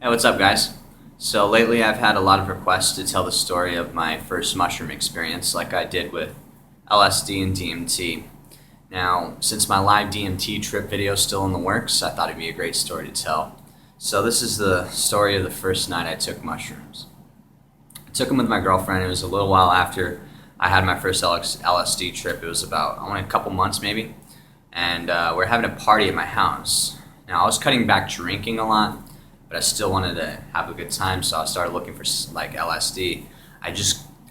Hey, what's up, guys? So lately I've had a lot of requests to tell the story of my first mushroom experience, like I did with LSD and DMT. Now, since my live DMT trip video is still in the works, I thought it'd be a great story to tell. So this is the story of the first night I took mushrooms. I took them with my girlfriend. It was a little while after I had my first LSD trip. It was about, I want a couple months maybe. And we're having a party at my house. Now, I was cutting back drinking a lot, but I still wanted to have a good time, so I started looking for like LSD.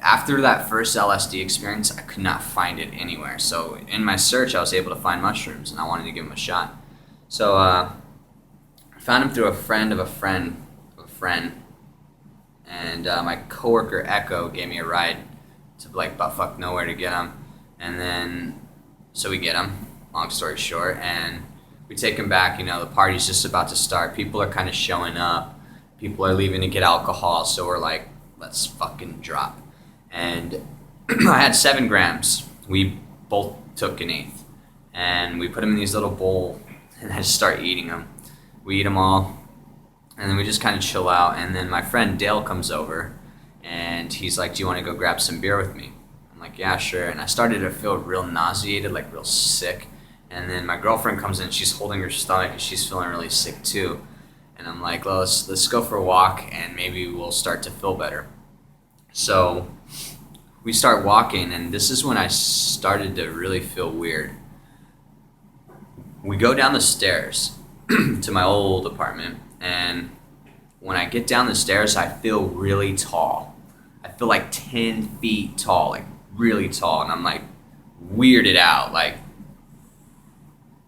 After that first LSD experience, I could not find it anywhere. So in my search, I was able to find mushrooms, and I wanted to give them a shot. So I found them through a friend of a friend of a friend, and my coworker Echo gave me a ride to like buttfuck nowhere to get them, and then so we get them. Long story short, and we take them back. You know, the party's just about to start. People are kind of showing up. People are leaving to get alcohol, so we're like, let's fucking drop. And I had 7 grams. We both took an eighth, and we put them in these little bowl, and I just start eating them. We eat them all, and then we just kind of chill out. And then my friend Dale comes over, and he's like, "Do you want to go grab some beer with me?" I'm like, "Yeah, sure." And I started to feel real nauseated, like real sick. And then my girlfriend comes in, she's holding her stomach, and she's feeling really sick too. And I'm like, well, let's go for a walk, and maybe we'll start to feel better. So we start walking, and this is when I started to really feel weird. We go down the stairs to my old apartment, and when I get down the stairs, I feel really tall. I feel like 10 feet tall, like really tall, and I'm like weirded out, like,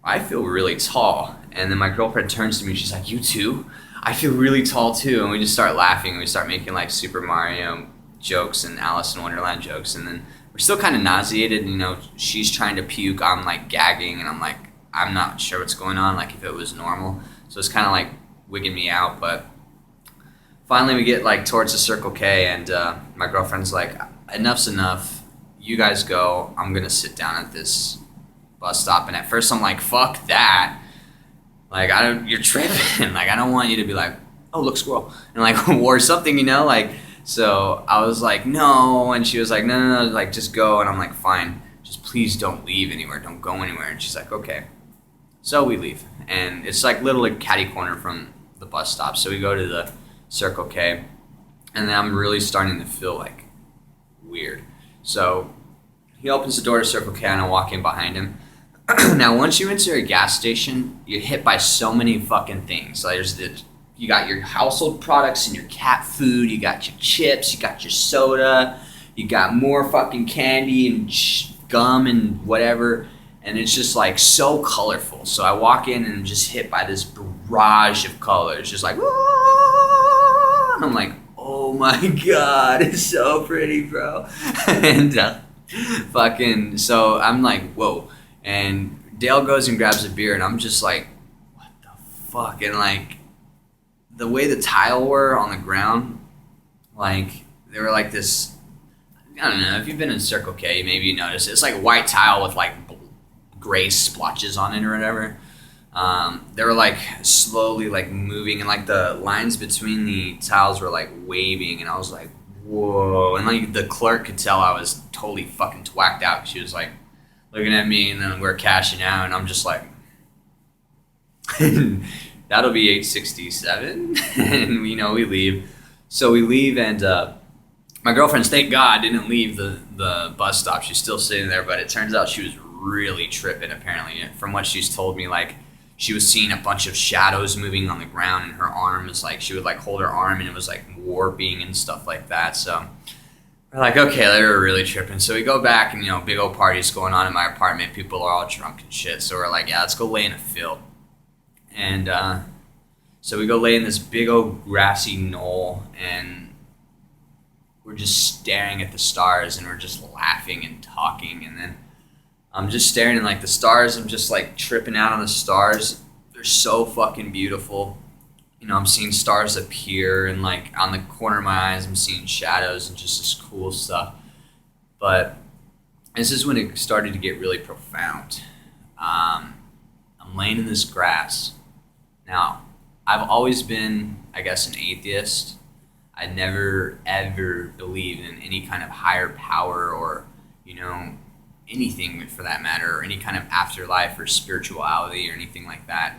I feel really tall. And then my girlfriend turns to me, she's like, "You too?" I feel really tall too. And we just start laughing, and we start making like Super Mario jokes and Alice in Wonderland jokes. And then we're still kind of nauseated, and, you know, she's trying to puke, I'm like gagging, and I'm like, I'm not sure what's going on, like if it was normal. So it's kind of like wigging me out. But finally we get like towards the Circle K, and my girlfriend's like, "Enough's enough, you guys go, I'm gonna sit down at this bus stop." And at first I'm like, fuck that, like, you're tripping. Like, I don't want you to be like, "Oh, look, squirrel," and like or something, you know, like. So I was like, "No," and she was like, "No, no, no, like just go." And I'm like, "Fine, just please don't leave anywhere, don't go anywhere." And she's like, "Okay." So we leave, and it's like literally catty corner from the bus stop. So we go to the Circle K, and then I'm really starting to feel like weird. So he opens the door to Circle K, and I walk in behind him. Now, once you enter a gas station, you're hit by so many fucking things. Like, you got your household products and your cat food, you got your chips, you got your soda, you got more fucking candy and gum and whatever, and it's just like so colorful. So I walk in and I'm just hit by this barrage of colors, just like, "Whoa!" And I'm like, "Oh my god, it's so pretty, bro." And fucking, so I'm like, whoa. And Dale goes and grabs a beer, and I'm just like, what the fuck? And like, the way the tile were on the ground, like, they were like this, I don't know, if you've been in Circle K, maybe you notice, it's like white tile with like gray splotches on it or whatever. They were like slowly like moving, and like the lines between the tiles were like waving, and I was like, whoa. And like the clerk could tell I was totally fucking twacked out. She was like looking at me, and then we're cashing out, and I'm just like, that'll be 867. And, you know, we leave. So we leave, and my girlfriend's, thank God, didn't leave the bus stop. She's still sitting there, but it turns out she was really tripping, apparently. From what she's told me, like, she was seeing a bunch of shadows moving on the ground, and her arm is like, she would like hold her arm, and it was like warping and stuff like that. So we're like, okay, they were really tripping. So we go back, and, you know, big old parties going on in my apartment. People are all drunk and shit. So we're like, yeah, let's go lay in a field. And so we go lay in this big old grassy knoll, and we're just staring at the stars, and we're just laughing and talking. And then I'm just staring at like the stars. I'm just like tripping out on the stars. They're so fucking beautiful. You know, I'm seeing stars appear, and like on the corner of my eyes, I'm seeing shadows and just this cool stuff. But this is when it started to get really profound. I'm laying in this grass. Now, I've always been, I guess, an atheist. I never ever believed in any kind of higher power or, you know, anything for that matter, or any kind of afterlife or spirituality or anything like that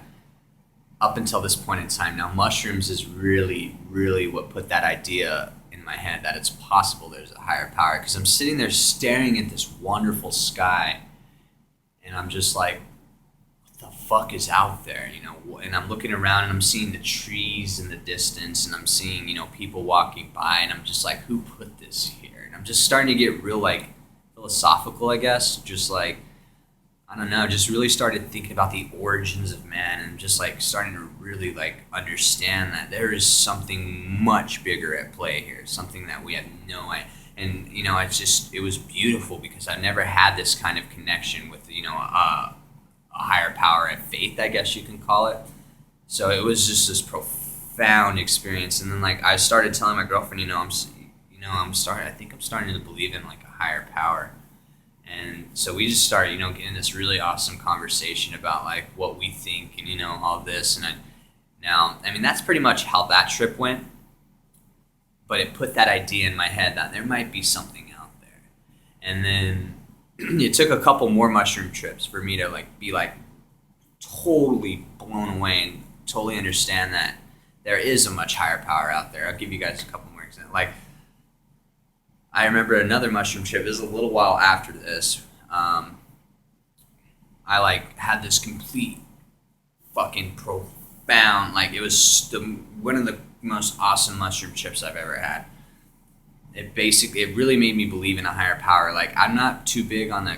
up until this point in time. Now, mushrooms is really, really what put that idea in my head that it's possible there's a higher power. Because I'm sitting there staring at this wonderful sky, and I'm just like, what the fuck is out there, you know? And I'm looking around and I'm seeing the trees in the distance, and I'm seeing, you know, people walking by, and I'm just like, who put this here? And I'm just starting to get real, like, philosophical, I guess. Just like, I don't know, just really started thinking about the origins of man, and just like starting to really like understand that there is something much bigger at play here, something that we have no idea. And, you know, it was beautiful because I never had this kind of connection with, you know, a higher power of faith, I guess you can call it. So it was just this profound experience. And then like I started telling my girlfriend, I think I'm starting to believe in like a higher power. And so we just started, you know, getting this really awesome conversation about like what we think and, you know, all this. And I mean, that's pretty much how that trip went. But it put that idea in my head that there might be something out there. And then it took a couple more mushroom trips for me to like be like totally blown away and totally understand that there is a much higher power out there. I'll give you guys a couple more examples. Like, I remember another mushroom trip. This is a little while after this. I like had this complete fucking profound, like it was one of the most awesome mushroom trips I've ever had. It really made me believe in a higher power. Like, I'm not too big on the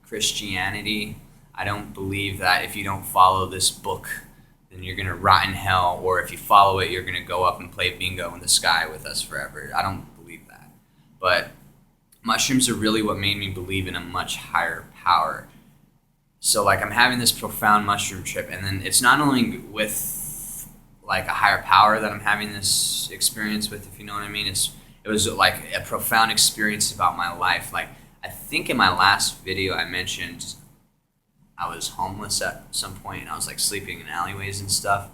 Christianity. I don't believe that if you don't follow this book, then you're gonna rot in hell, or if you follow it, you're gonna go up and play bingo in the sky with us forever. I don't believe that. But mushrooms are really what made me believe in a much higher power. So like I'm having this profound mushroom trip, and then it's not only with like a higher power that I'm having this experience with, if you know what I mean. It was like a profound experience about my life. Like, I think in my last video I mentioned I was homeless at some point, and I was like sleeping in alleyways and stuff.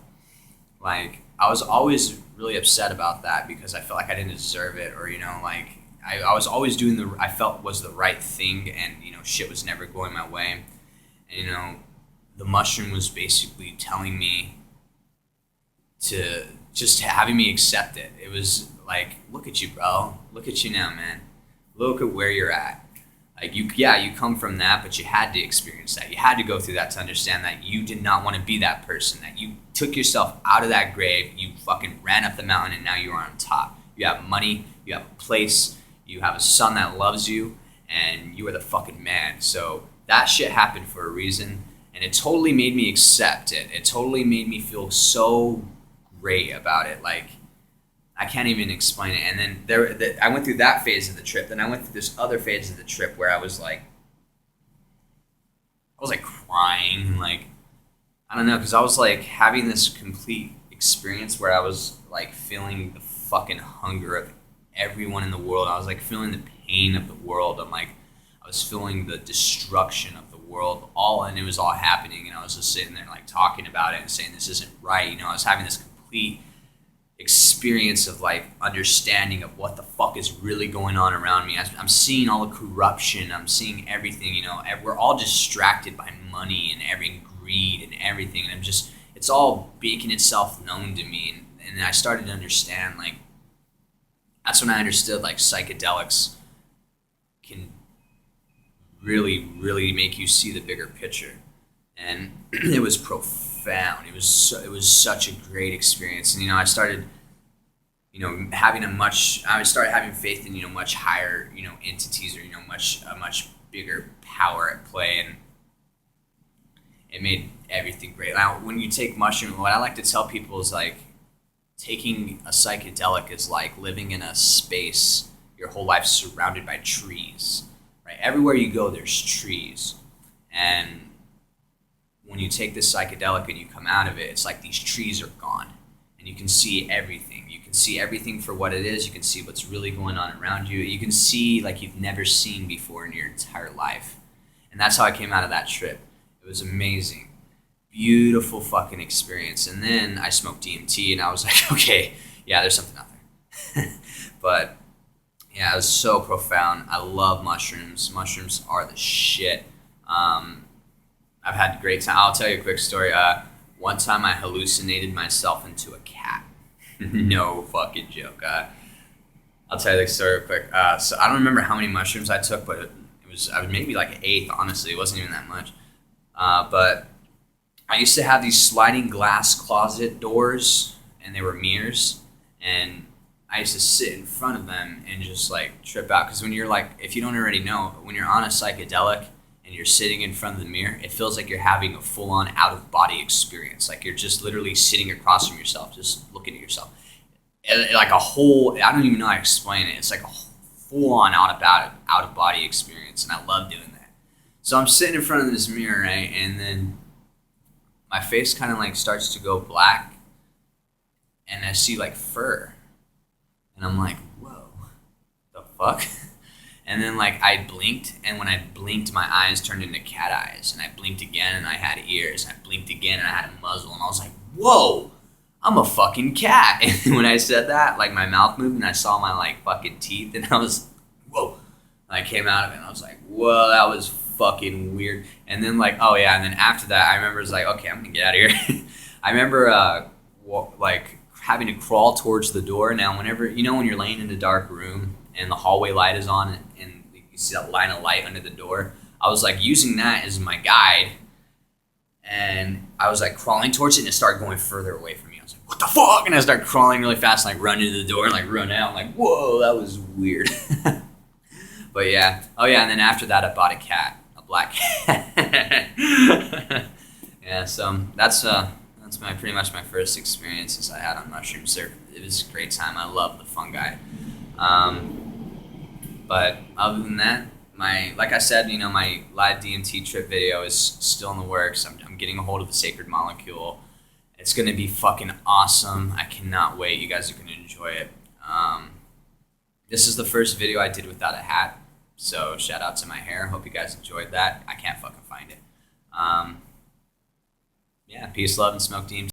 Like, I was always really upset about that because I felt like I didn't deserve it, or, you know, like I was always doing I felt was the right thing, and, you know, shit was never going my way. And, you know, the mushroom was basically telling me to just having me accept it. It was like, look at you, bro. Look at you now, man. Look at where you're at. Like, you come from that, but you had to experience that. You had to go through that to understand that you did not want to be that person, that you took yourself out of that grave, you fucking ran up the mountain, and now you are on top. You have money, you have a place, you have a son that loves you, and you are the fucking man. So that shit happened for a reason, and it totally made me accept it. It totally made me feel so great about it. Like, I can't even explain it. And then I went through that phase of the trip. Then I went through this other phase of the trip where I was like crying, like, I don't know, because I was like having this complete experience where I was like feeling the fucking hunger of everyone in the world. I was like feeling the pain of the world. I was feeling the destruction of the world, and it was all happening, and I was just sitting there like talking about it and saying this isn't right. You know, I was having this complete experience of like understanding of what the fuck is really going on around me. I'm seeing all the corruption. I'm seeing everything. You know, we're all distracted by money and every greed and everything. And it's all making itself known to me. And I started to understand, like, that's when I understood like psychedelics can really, really make you see the bigger picture. And it was profound. It was such a great experience. And, you know, I started, you know, I started having faith in, you know, much higher, you know, entities, or, you know, a much bigger power at play, and it made everything great. Now, when you take mushroom, what I like to tell people is like, taking a psychedelic is like living in a space your whole life surrounded by trees, right? Everywhere you go, there's trees. And when you take this psychedelic and you come out of it, it's like these trees are gone, and you can see everything. You can see everything for what it is. You can see what's really going on around you. You can see like you've never seen before in your entire life. And that's how I came out of that trip. It was amazing. beautiful fucking experience. And then I smoked DMT, and I was like, okay, yeah, there's something out there. But yeah, it was so profound. I love mushrooms. Mushrooms are the shit. I've had a great time. I'll tell you a quick story. One time I hallucinated myself into a cat. No fucking joke. I'll tell you the story real quick. So I don't remember how many mushrooms I took, but I was maybe like an eighth, honestly. It wasn't even that much. But I used to have these sliding glass closet doors, and they were mirrors, and I used to sit in front of them and just like trip out. Because when you're like, if you don't already know, when you're on a psychedelic and you're sitting in front of the mirror, it feels like you're having a full-on out-of-body experience. Like you're just literally sitting across from yourself, just looking at yourself. Like a whole, I don't even know how to explain it. It's like a full-on out-of-body experience, and I love doing that. So I'm sitting in front of this mirror, right, and then my face kind of like starts to go black, and I see like fur, and I'm like, whoa, the fuck? And then like I blinked, and when I blinked, my eyes turned into cat eyes, and I blinked again, and I had ears, and I blinked again, and I had a muzzle, and I was like, whoa, I'm a fucking cat. And when I said that, like my mouth moved, and I saw my like fucking teeth, and I was, whoa. And I came out of it, and I was like, whoa, that was fucking weird. And then like, oh yeah, and then after that, I remember it was like, okay, I'm gonna get out of here. I remember like having to crawl towards the door. Now, whenever, you know, when you're laying in a dark room and the hallway light is on, and you see that line of light under the door, I was like using that as my guide, and I was like crawling towards it, and it started going further away from me. I was like, what the fuck? And I started crawling really fast, and like run into the door and like run out. I'm like, whoa, that was weird. But yeah, oh yeah, and then after that, I bought a cat, a black cat. Yeah, so that's pretty much my first experiences I had on mushrooms. It was a great time. I love the fungi. But other than that, like I said, you know, my live DMT trip video is still in the works. I'm getting a hold of the sacred molecule. It's going to be fucking awesome. I cannot wait. You guys are going to enjoy it. This is the first video I did without a hat, so shout out to my hair. Hope you guys enjoyed that. I can't fucking find it. Yeah, peace, love, and smoke DMT.